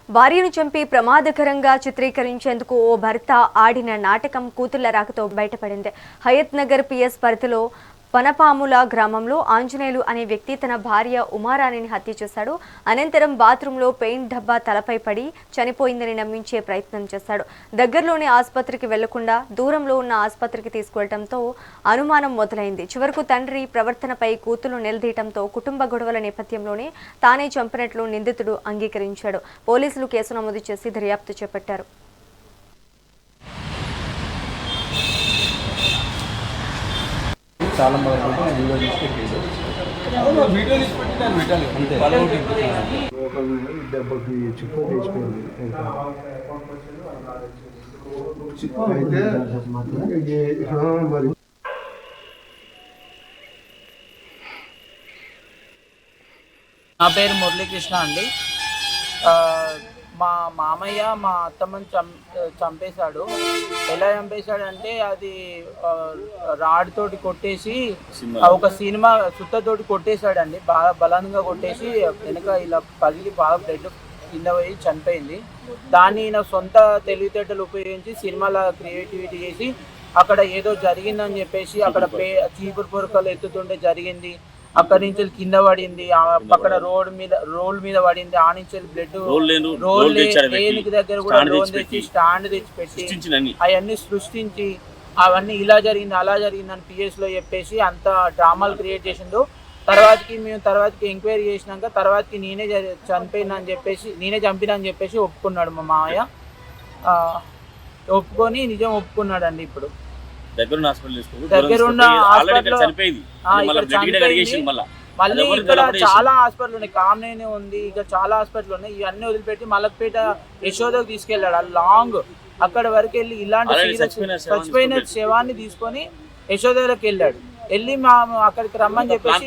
భార్యను చంపి ప్రమాదకరంగా చిత్రీకరించేందుకు ఓ భర్త ఆడిన నాటకం కూతుళ్ల రాకతో బయటపడింది. హయత్ నగర్ పిఎస్ పరిధిలో పనపాముల గ్రామంలో ఆంజనేయులు అనే వ్యక్తి తన భార్య ఉమారాణిని హత్య చేశాడు. అనంతరం బాత్రూంలో పెయింట్ డబ్బా తలపై పడి చనిపోయిందని నమ్మించే ప్రయత్నం చేశాడు. దగ్గరలోని ఆసుపత్రికి వెళ్లకుండా దూరంలో ఉన్న ఆసుపత్రికి తీసుకువెళ్లడంతో అనుమానం మొదలైంది. చివరకు తండ్రి ప్రవర్తనపై కూతురు నిలదీయడంతో కుటుంబ గొడవల నేపథ్యంలోనే తానే చంపినట్లు నిందితుడు అంగీకరించాడు. పోలీసులు కేసు నమోదు చేసి దర్యాప్తు చేపట్టారు. చాలా వీడియో దెబ్బకి చిక్కు తెచ్చిపోయింది. నా పేరు మురళీకృష్ణ అండి. మా మామయ్య మా అత్తమ్మని చంపేశాడు. ఎలా చంపేశాడంటే అది రాడ్ తోటి కొట్టేసి ఒక సినిమా సుత్తతోటి కొట్టేశాడండి. బాగా బలంగా కొట్టేసి వెనక ఇలా పగిలి బాగా బ్లడ్ కింద పోయి చనిపోయింది. దాన్ని ఈయన సొంత తెలివితేటలు ఉపయోగించి సినిమాల క్రియేటివిటీ చేసి అక్కడ ఏదో జరిగిందని చెప్పేసి అక్కడ చీపురు పొరకలు ఎత్తుతుంటే జరిగింది, అక్కడి నుంచి కింద పడింది, పక్కన రోల్ మీద పడింది, ఆ నుంచి బ్లడ్ రోల్ దగ్గర కూడా రోల్ తెచ్చి స్టాండ్ తెచ్చి పెట్టి అవన్నీ సృష్టించి అవన్నీ ఇలా జరిగింది అలా జరిగిందని పిఎస్ లో చెప్పేసి అంత డ్రామాలు క్రియేట్ చేసిండు. తర్వాతకి ఎంక్వైరీ చేసినాక తర్వాతకి నేనే చంపినా అని చెప్పేసి ఒప్పుకున్నాడు మా మామయ్య. ఒప్పుకొని నిజం ఒప్పుకున్నాడు అండి. ఇప్పుడు దగ్గరున్న హాస్పిటల్ మళ్ళీ ఇక్కడ చాలా హాస్పిటల్ ఉన్నాయి, కామనేని ఉంది, ఇక్కడ చాలా హాస్పిటల్ ఉన్నాయి. ఇవన్నీ వదిలిపెట్టి మలక్పేట యశోదకు తీసుకెళ్ళాడు. లాంగ్ అక్కడ వరకు వెళ్ళి ఇలాంటి చచ్చిపోయిన శవాన్ని తీసుకొని యశోదలోకి వెళ్ళాడు. వెళ్ళి అక్కడికి రమ్మని చెప్పేసి